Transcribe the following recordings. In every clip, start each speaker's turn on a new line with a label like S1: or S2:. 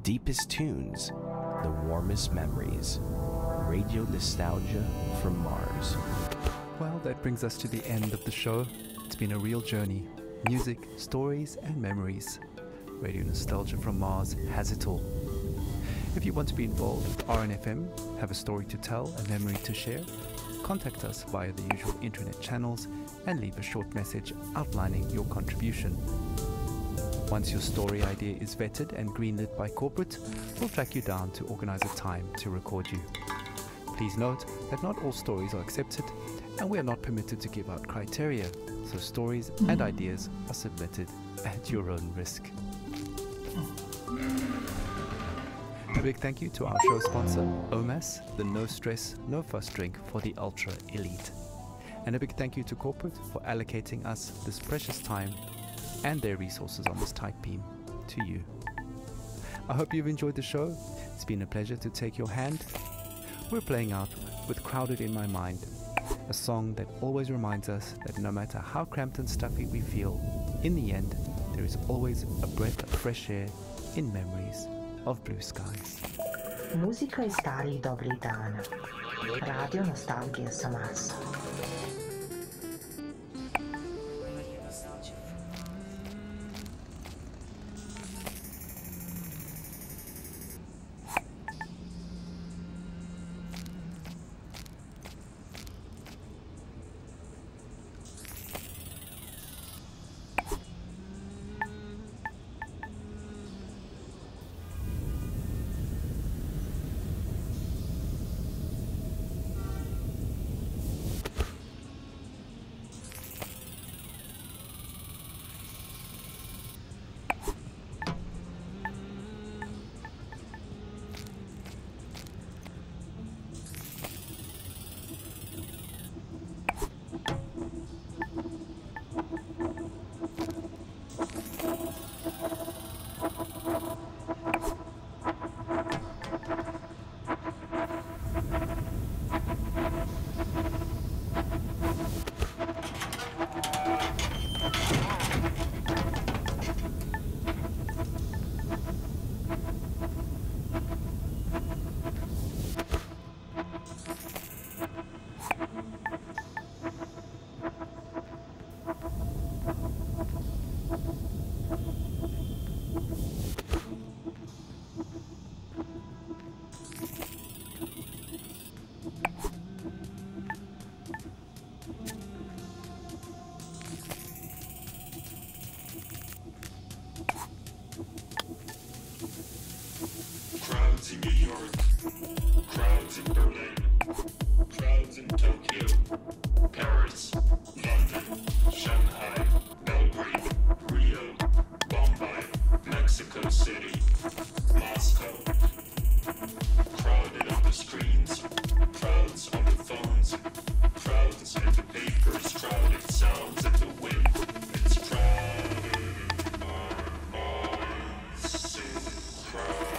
S1: deepest tunes, the warmest memories. Radio nostalgia from Mars.
S2: Well, that brings us to the end of the show. It's been a real journey. Music, stories, and memories. Radio Nostalgia from Mars has it all. If you want to be involved with RNFM, have a story to tell, a memory to share, contact us via the usual internet channels and leave a short message outlining your contribution. Once your story idea is vetted and greenlit by corporate, we'll track you down to organize a time to record you. Please note that not all stories are accepted and we are not permitted to give out criteria, so stories and ideas are submitted at your own risk. A big thank you to our show sponsor, OMAS, the no stress, no fuss drink for the ultra elite. And a big thank you to corporate for allocating us this precious time and their resources on this tight beam to you. I hope you've enjoyed the show. It's been a pleasure to take your hand. We're playing out with Crowded in My Mind, a song that always reminds us that no matter how cramped and stuffy we feel, in the end, there is always a breath of fresh air in memories of blue skies.
S3: Muzika iz starih dobrih dana. Radio Nostalgija sa Marsa.
S4: Crowds in New York, crowds in Berlin, crowds in Tokyo, Paris, London, Shanghai, Belgrade, Rio, Bombay, Mexico City, Moscow. Crowded on the screens, crowds on the phones, crowds in the papers, crowded sounds in the wind. It's crowded in our minds, so crowded.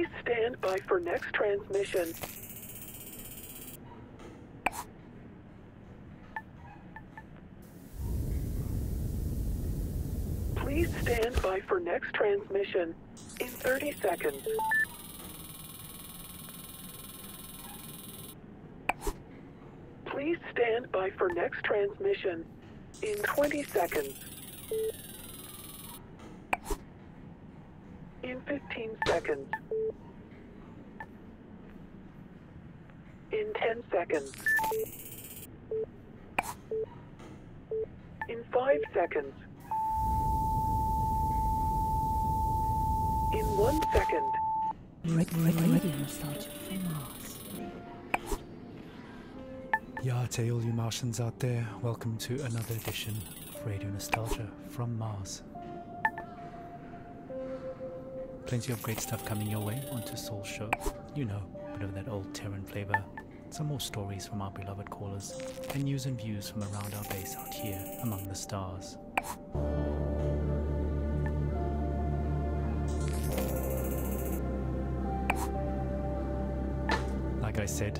S5: Please stand by for next transmission. Please stand by for next transmission in 30 seconds. Please stand by for next transmission in 20 seconds. In 15 seconds. In 10 seconds. In 5 seconds. In 1 second.
S6: Radio Nostalgia from Mars.
S2: Yeah, to all you Martians out there, welcome to another edition of Radio Nostalgia from Mars. Plenty of great stuff coming your way onto Soul Show. You know, a bit of that old Terran flavor, some more stories from our beloved callers, and news and views from around our base out here among the stars. Like I said,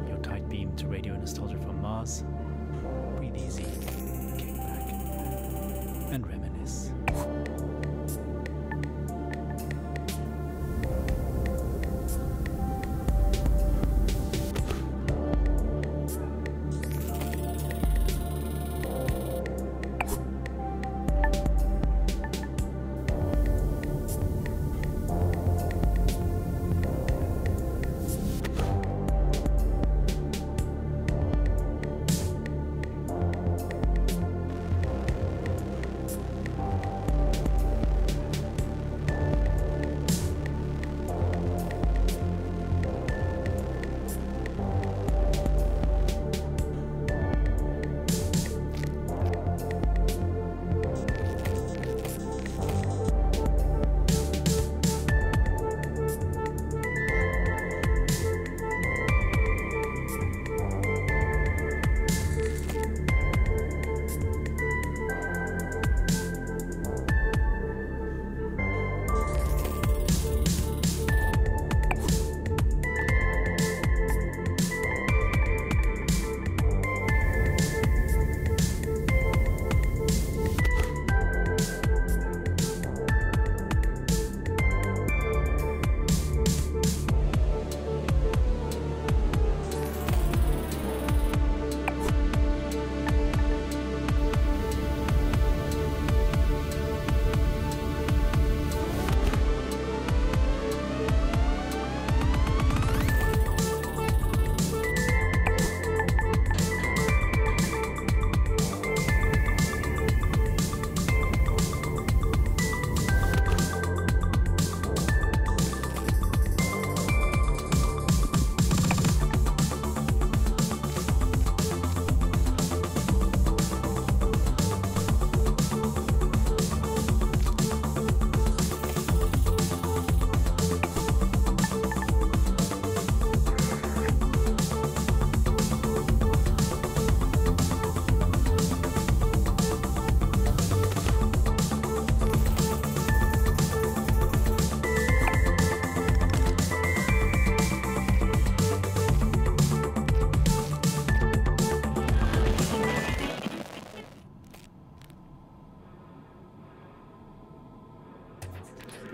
S2: your tight beam to Radio Nostalgia from Mars. Breathe easy, kick back, and reminisce.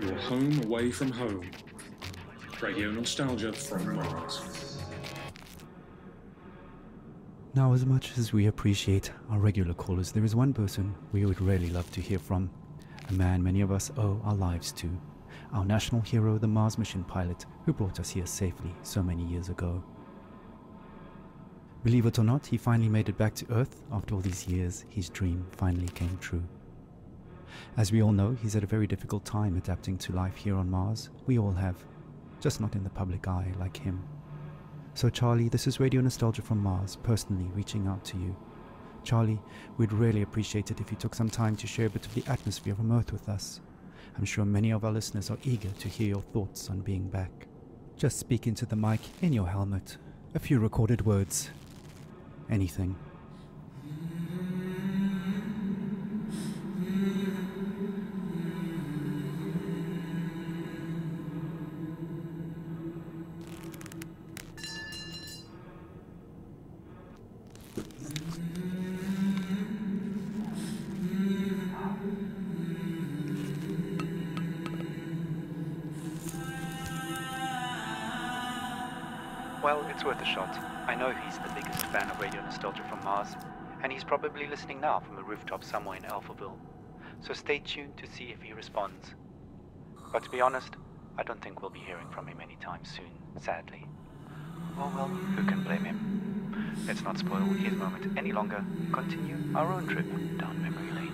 S4: Your home away from home. Radio Nostalgia from Mars.
S2: Now, as much as we appreciate our regular callers, there is one person we would really love to hear from. A man many of us owe our lives to. Our national hero, the Mars mission pilot, who brought us here safely so many years ago. Believe it or not, he finally made it back to Earth. After all these years, his dream finally came true. As we all know, he's had a very difficult time adapting to life here on Mars. We all have, just not in the public eye like him. So Charlie, this is Radio Nostalgia from Mars, personally reaching out to you. Charlie, we'd really appreciate it if you took some time to share a bit of the atmosphere on Earth with us. I'm sure many of our listeners are eager to hear your thoughts on being back. Just speak into the mic in your helmet. A few recorded words. Anything. Well, it's worth a shot. I know he's the biggest fan of Radio Nostalgia from Mars, and he's probably listening now from a rooftop somewhere in Alphaville. So stay tuned to see if he responds. But to be honest, I don't think we'll be hearing from him anytime soon, sadly. Oh well, who can blame him? Let's not spoil his moment any longer. Continue our own trip down memory lane.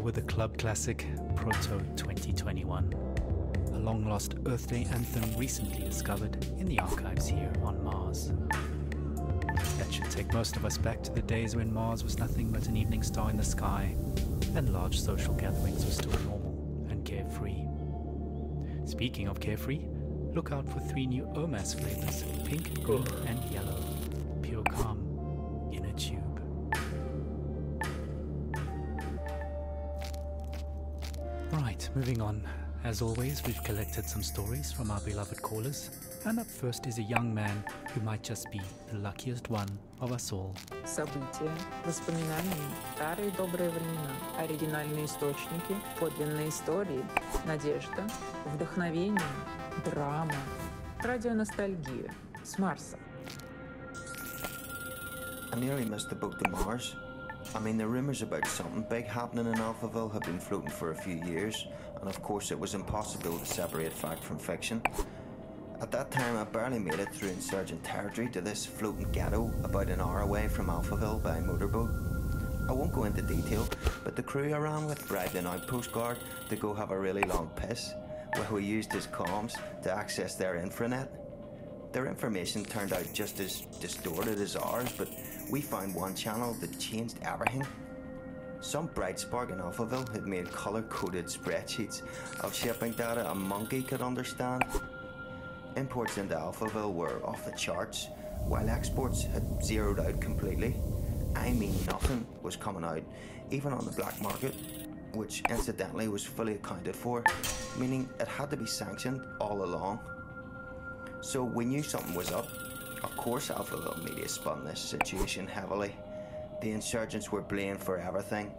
S2: With the club classic Proto 2021, a long-lost Earth Day anthem recently discovered in the archives here on Mars. That should take most of us back to the days when Mars was nothing but an evening star in the sky, and large social gatherings were still normal and carefree. Speaking of carefree, look out for 3 new OMAS flavors, pink, green and yellow. Pure calm in a tube. Right, moving on. As always, we've collected some stories from our beloved callers, and up first is a young man who might just be the luckiest one of us all.
S7: События, воспоминания, старые добрые времена, оригинальные источники, подлинные истории, надежда, вдохновение, драма, радионостальгия с Марса.
S8: I nearly missed the boat to Mars. I mean, the rumours about something big happening in Alphaville have been floating for a few years, and of course it was impossible to separate fact from fiction. At that time, I barely made it through insurgent territory to this floating ghetto about an hour away from Alphaville by motorboat. I won't go into detail, but the crew I ran with bribed an outpost guard to go have a really long piss, while we used his comms to access their infranet. Their information turned out just as distorted as ours, but we found one channel that changed everything. Some bright spark in Alphaville had made colour-coded spreadsheets of shipping data a monkey could understand. Imports into Alphaville were off the charts, while exports had zeroed out completely. I mean, nothing was coming out, even on the black market, which incidentally was fully accounted for, meaning it had to be sanctioned all along. So we knew something was up. Of course Alphaville media spun this situation heavily. The insurgents were blamed for everything,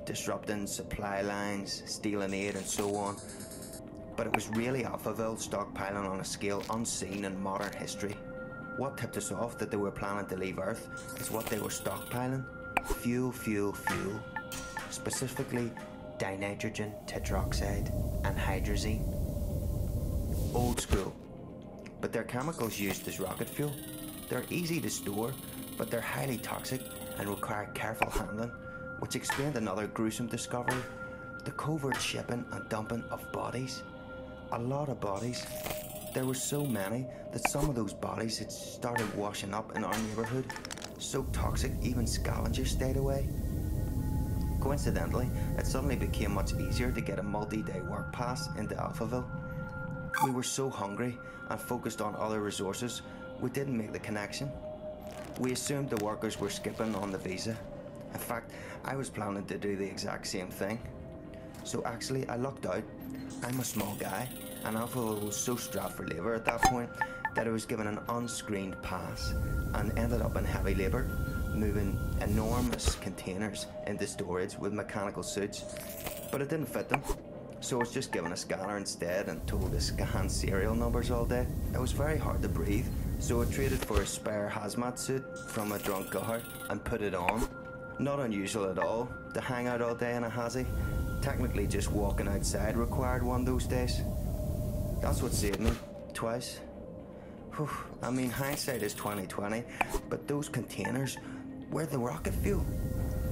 S8: disrupting supply lines, stealing aid and so on. But it was really Alphaville stockpiling on a scale unseen in modern history. What tipped us off that they were planning to leave Earth is what they were stockpiling. Fuel, fuel, fuel. Specifically, dinitrogen, tetroxide and hydrazine. Old school. But they're chemicals used as rocket fuel. They're easy to store, but they're highly toxic and require careful handling, which explained another gruesome discovery: the covert shipping and dumping of bodies. A lot of bodies. There were so many that some of those bodies had started washing up in our neighbourhood, so toxic even scavengers stayed away. Coincidentally, it suddenly became much easier to get a multi-day work pass into Alphaville. We were so hungry and focused on other resources, we didn't make the connection. We assumed the workers were skipping on the visa. In fact, I was planning to do the exact same thing. So actually, I lucked out. I'm a small guy, and Alphaville was so strapped for labour at that point that I was given an unscreened pass and ended up in heavy labour, moving enormous containers into storage with mechanical suits. But it didn't fit them. so I was just given a scanner instead and told to scan serial numbers all day. It was very hard to breathe, so I traded for a spare hazmat suit from a drunk guard and put it on. Not unusual at all to hang out all day in a hazy. Technically just walking outside required one those days. That's what saved me, twice. Whew. I mean, hindsight is 20/20, but those containers were the rocket fuel,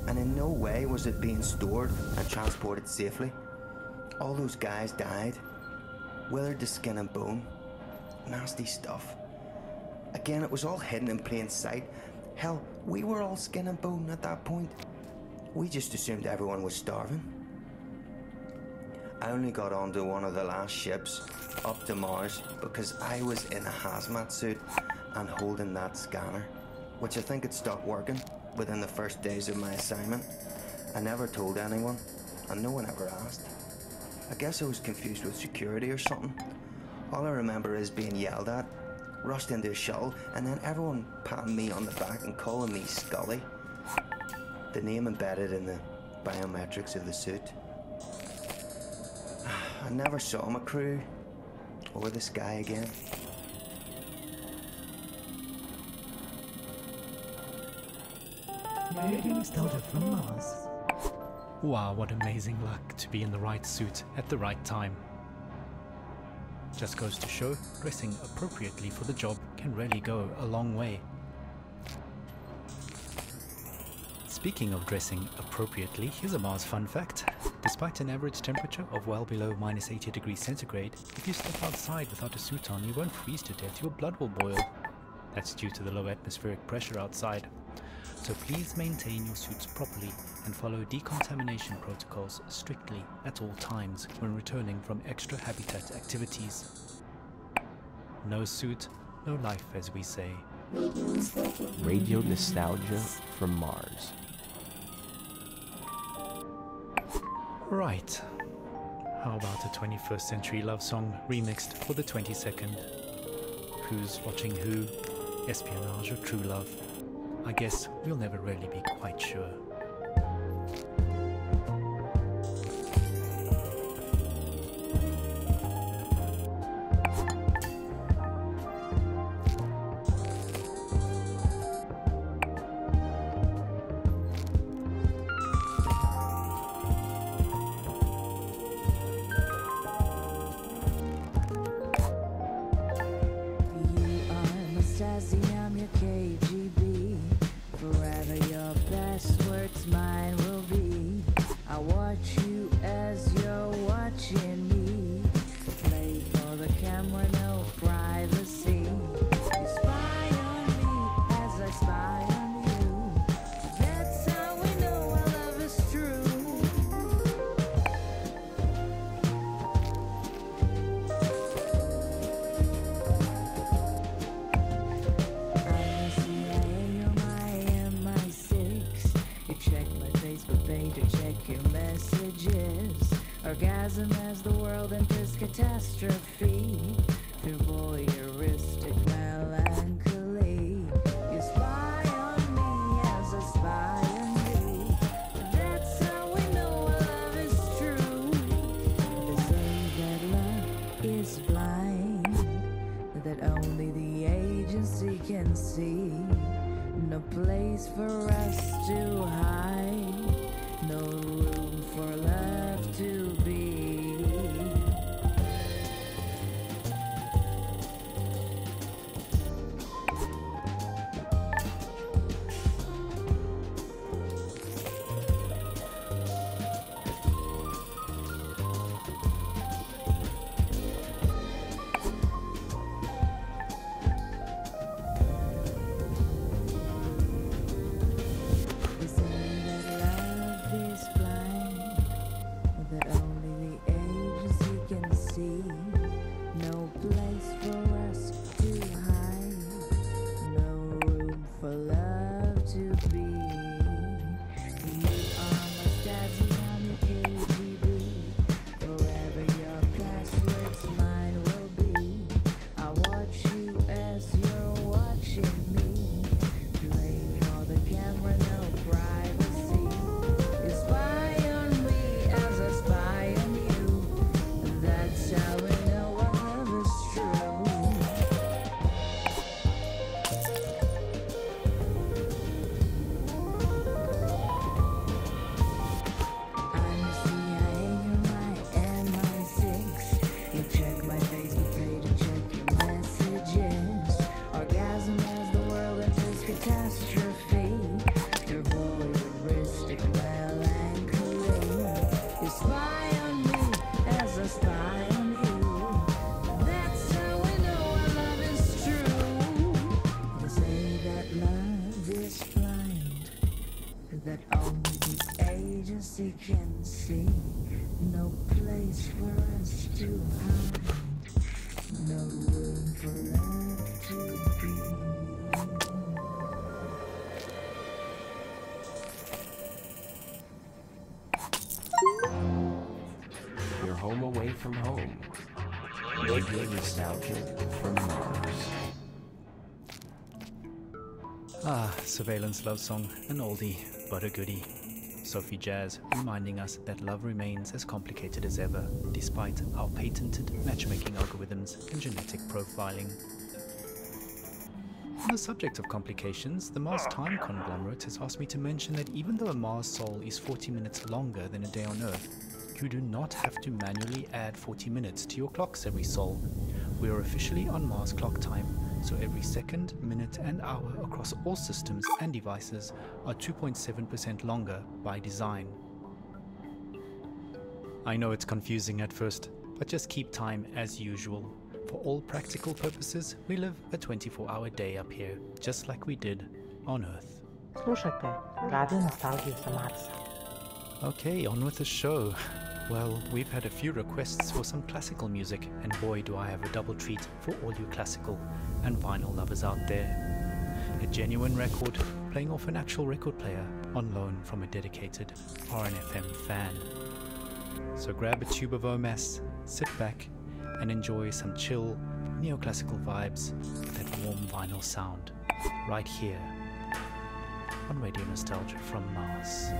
S8: and in no way was it being stored and transported safely. All those guys died, withered to skin and bone. Nasty stuff. Again, it was all hidden in plain sight. Hell, we were all skin and bone at that point. We just assumed everyone was starving. I only got onto one of the last ships up to Mars because I was in a hazmat suit and holding that scanner, which I think had stopped working within the first days of my assignment. I never told anyone, and no one ever asked. I guess I was confused with security or something. All I remember is being yelled at, rushed into a shuttle, and then everyone patting me on the back and calling me Scully, the name embedded in the biometrics of the suit. I never saw my crew or the sky again.
S6: Radio Nostalgia from Mars.
S2: Wow, what amazing luck to be in the right suit at the right time. Just goes to show, dressing appropriately for the job can really go a long way. Speaking of dressing appropriately, here's a Mars fun fact. Despite an average temperature of well below minus 80 degrees centigrade, if you step outside without a suit on, you won't freeze to death, your blood will boil. That's due to the low atmospheric pressure outside. So please maintain your suits properly and follow decontamination protocols strictly at all times when returning from extra habitat activities. No suit, no life, as we say.
S1: Radio nostalgia from Mars.
S2: Right. How about a 21st century love song remixed for the 22nd? Who's watching who? Espionage or true love? I guess we'll never really be quite sure.
S6: I'm your KGB. Forever your best words mine will be. I watch you as you're watching me. Play for the camera, no privacy. You spy on me as I spy on you. That's how we know our love is true. Orgasm as the world enters catastrophe through voyeuristic melancholy. You spy on me as I spy on you. That's how we know our love is true. They say that love is blind, that only the agency can see. No place for us to hide, no room for love to be. too high. No room for love to be.
S1: You're home away from home. Radio nostalgia from Mars.
S2: Ah, Surveillance love song, an oldie, but a goodie. Sophie Jazz reminding us that love remains as complicated as ever, despite our patented matchmaking algorithms and genetic profiling. On the subject of complications, the Mars Time Conglomerate has asked me to mention that even though a Mars sol is 40 minutes longer than a day on Earth, you do not have to manually add 40 minutes to your clocks every sol. We are officially on Mars clock time, so every second, minute and hour across all systems and devices are 2.7% longer by design. I know it's confusing at first, but just keep time as usual. For all practical purposes, we live a 24-hour day up here, just like we did on Earth.
S3: Слушайте Radio Nostalgiju sa Marsa.
S2: Okay, on with the show. Well, we've had a few requests for some classical music, and boy do I have a double treat for all you classical and vinyl lovers out there. A genuine record playing off an actual record player on loan from a dedicated RNFM fan. So grab a tube of OMS, sit back and enjoy some chill neoclassical vibes with that warm vinyl sound right here on Radio Nostalgia from Mars.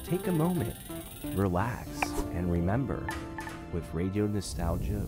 S1: Take a moment, relax, and remember, with Radio Nostalgia